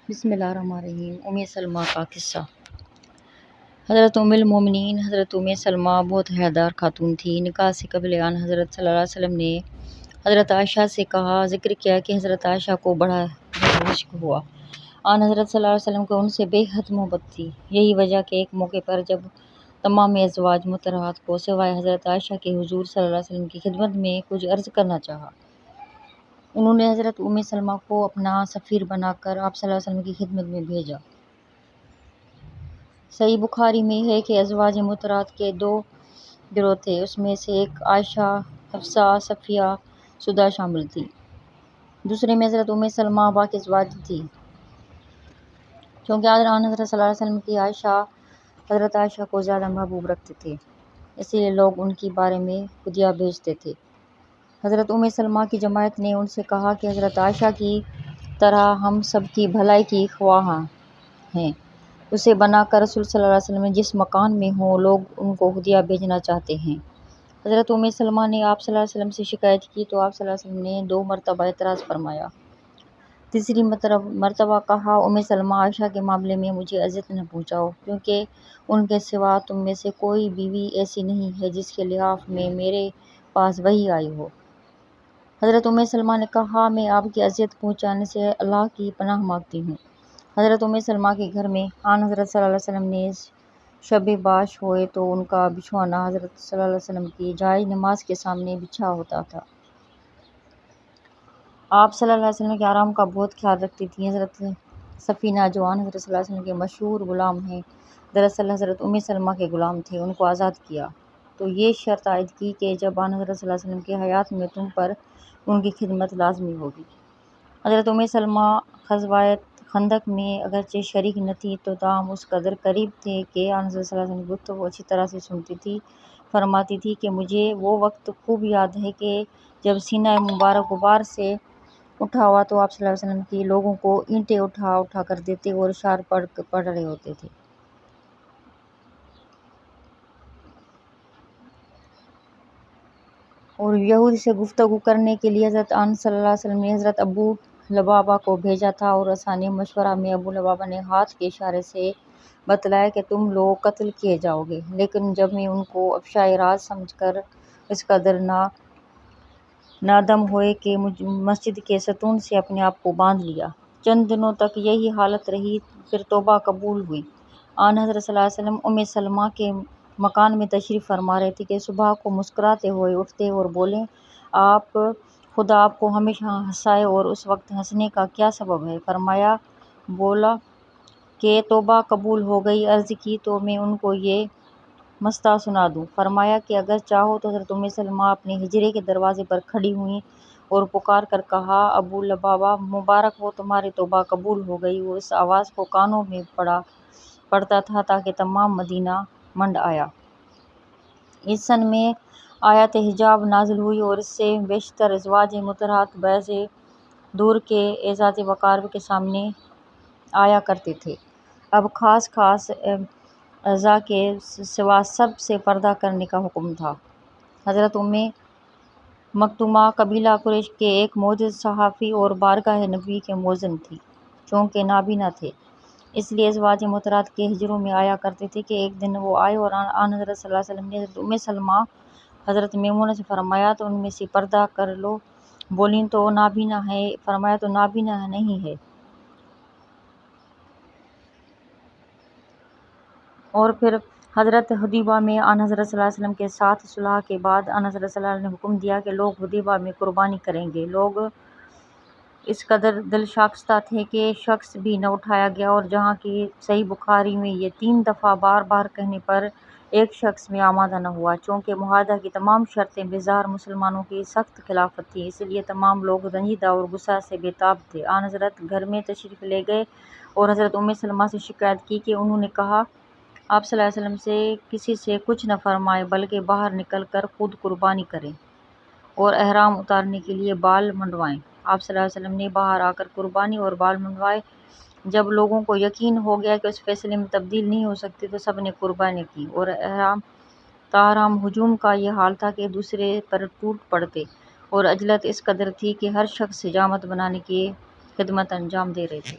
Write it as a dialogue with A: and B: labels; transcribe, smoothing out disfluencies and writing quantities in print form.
A: بسم اللہ الرحمن الرحیم۔ ام سلمہ کا قصہ۔ حضرت ام المومنین حضرت ام سلمہ بہت حیادار خاتون تھی۔ نکاح سے قبل آن حضرت صلی اللہ علیہ وسلم نے حضرت عائشہ سے ذکر کیا کہ حضرت عائشہ کو بڑا عشق ہوا۔ آن حضرت صلی اللہ علیہ وسلم کو ان سے بے حد محبت تھی۔ یہی وجہ کہ ایک موقع پر جب تمام ازواج مطہرات کو سوائے حضرت عائشہ کے حضور صلی اللہ علیہ وسلم کی خدمت میں کچھ عرض کرنا چاہا، انہوں نے حضرت ام سلمہ کو اپنا سفیر بنا کر آپ صلی اللہ علیہ وسلم کی خدمت میں بھیجا۔ صحیح بخاری میں ہے کہ ازواج مطہرات کے 2 گروہ تھے، اس میں سے ایک عائشہ، حفصہ، صفیہ، سدہ شامل تھی۔ دوسرے میں حضرت ام سلمہ باقی ازواج تھی۔ چونکہ آن حضرت صلی اللہ علیہ وسلم کی حضرت عائشہ کو زیادہ محبوب رکھتے تھے، اس لیے لوگ ان کے بارے میں ہدیہ بھیجتے تھے۔ حضرت ام سلمہ کی جماعت نے ان سے کہا کہ حضرت عائشہ کی طرح ہم سب کی بھلائی کی خواہاں ہیں، اسے بنا کر رسول صلی اللہ علیہ وسلم جس مکان میں ہوں لوگ ان کو ہدیہ بھیجنا چاہتے ہیں۔ حضرت ام سلمہ نے آپ صلی اللہ علیہ وسلم سے شکایت کی تو آپ صلی اللہ علیہ وسلم نے 2 مرتبہ اعتراض فرمایا۔ تیسری مرتبہ کہا، ام سلمہ، عائشہ کے معاملے میں مجھے اذیت نہ پہنچاؤ، کیونکہ ان کے سوا تم میں سے کوئی بیوی ایسی نہیں ہے جس کے لحاف میں میرے پاس وحی آئی ہو۔ حضرت ام سلمہ نے کہا، میں آپ کی اذیت پہنچانے سے اللہ کی پناہ مانگتی ہوں۔ حضرت ام سلمہ کے گھر میں آن حضرت صلی اللہ علیہ وسلم نے شب باش ہوئے تو ان کا بچھونا حضرت صلی اللہ علیہ وسلم کی جائے نماز کے سامنے بچھا ہوتا تھا۔ آپ صلی اللہ علیہ وسلم کے آرام کا بہت خیال رکھتی تھیں۔ حضرت سفینہ جو آن حضرت صلی اللہ علیہ وسلم کے مشہور غلام ہیں، دراصل حضرت ام سلمہ کے غلام تھے، ان کو آزاد کیا، تو یہ شرط عائد کی کہ جب آن حضرت صلی اللہ علیہ وسلم کی حیات میں تم پر ان کی خدمت لازمی ہوگی۔ حضرت ام سلمہ غزوہ خندق میں اگرچہ شریک نہ تھی تو تاہم اس قدر قریب تھے کہ آن حضرت صلی اللہ علیہ وسلم کی گفتگو اچھی طرح سے سنتی تھی۔ فرماتی تھی کہ مجھے وہ وقت خوب یاد ہے کہ جب سینہ مبارک غبار سے اٹھا ہوا تو آپ صلی اللہ علیہ وسلم کی لوگوں کو اینٹیں اٹھا اٹھا کر دیتے اور اشعار پڑھ رہے ہوتے تھے۔ اور یہود سے گفتگو کرنے کے لیے حضرت آن صلی اللہ علیہ وسلم نے حضرت ابو لبابہ کو بھیجا تھا، اور ثانی مشورہ میں ابو لبابہ نے ہاتھ کے اشارے سے بتلایا کہ تم لوگ قتل کیے جاؤ گے، لیکن جب میں ان کو افشائے راز سمجھ کر اس قدر نادم ہوئے کہ مسجد کے ستون سے اپنے آپ کو باندھ لیا۔ چند دنوں تک یہی حالت رہی، پھر توبہ قبول ہوئی۔ آن حضرت صلی اللہ علیہ وسلم ام سلمہ کے مکان میں تشریف فرما رہے تھے کہ صبح کو مسکراتے ہوئے اٹھتے اور بولے، خدا آپ کو ہمیشہ ہنسائے، اور اس وقت ہنسنے کا کیا سبب ہے؟ فرمایا، بولا کہ توبہ قبول ہو گئی۔ عرض کی تو میں ان کو یہ مستہ سنا دوں؟ فرمایا کہ اگر چاہو تو۔ حضرت ام سلمہ اپنے حجرے کے دروازے پر کھڑی ہوئیں اور پکار کر کہا، ابو لبابہ، مبارک ہو تمہاری توبہ قبول ہو گئی۔ وہ اس آواز کو کانوں میں پڑتا تھا تاکہ تمام مدینہ منڈ آیا۔ اس سن میں آیت حجاب نازل ہوئی اور اس سے بیشتر ازواج مطہرات بعض دور کے اعزاز وقار کے سامنے آیا کرتے تھے۔ اب خاص اعضاء کے سوا سب سے پردہ کرنے کا حکم تھا۔ حضرت ام مکتومہ قبیلہ قریش کے ایک معزز صحافی اور بارگاہ نبی کے مؤذن تھی، چونکہ نابینا تھے، اس لیے ازواج مطہرات کے حجروں میں آیا کرتے تھے کہ ایک دن وہ آئے اور آن حضرت صلی اللہ علیہ وسلم نے حضرت ام سلمہ حضرت میمونہ سے فرمایا تو ان میں سے پردہ کر لو۔ بولیں تو نابینا ہے؟ فرمایا تو نابینا نہیں ہے۔ اور پھر حضرت حدیبیہ میں آن حضرت صلی اللہ علیہ وسلم کے ساتھ صلح کے بعد آن حضرت صلی اللہ علیہ وسلم نے حکم دیا کہ لوگ حدیبیہ میں قربانی کریں گے۔ لوگ اس قدر دل شاکستہ تھے کہ شخص بھی نہ اٹھایا گیا، اور جہاں کہ صحیح بخاری میں یہ 3 دفعہ بار بار کہنے پر ایک شخص بھی آمادہ نہ ہوا، چونکہ معاہدہ کی تمام شرطیں بظاہر مسلمانوں کی سخت خلافت تھیں، اس لیے تمام لوگ رنجیدہ اور غصہ سے بے تاب تھے۔ آن حضرت گھر میں تشریف لے گئے اور حضرت ام سلمہ سے شکایت کی کہ انہوں نے کہا، آپ صلی اللہ علیہ وسلم سے کسی سے کچھ نہ فرمائیں بلکہ باہر نکل کر خود قربانی کریں اور احرام اتارنے کے لیے بال منڈوائیں۔ آپ صلی اللہ علیہ وسلم نے باہر آ کر قربانی اور بال منڈوائے۔ جب لوگوں کو یقین ہو گیا کہ اس فیصلے میں تبدیلی نہیں ہو سکتی تو سب نے قربانی کی، اور تاحرام ہجوم کا یہ حال تھا کہ ایک دوسرے پر ٹوٹ پڑتے، اور عجلت اس قدر تھی کہ ہر شخص حجامت بنانے کی خدمت انجام دے رہے تھے۔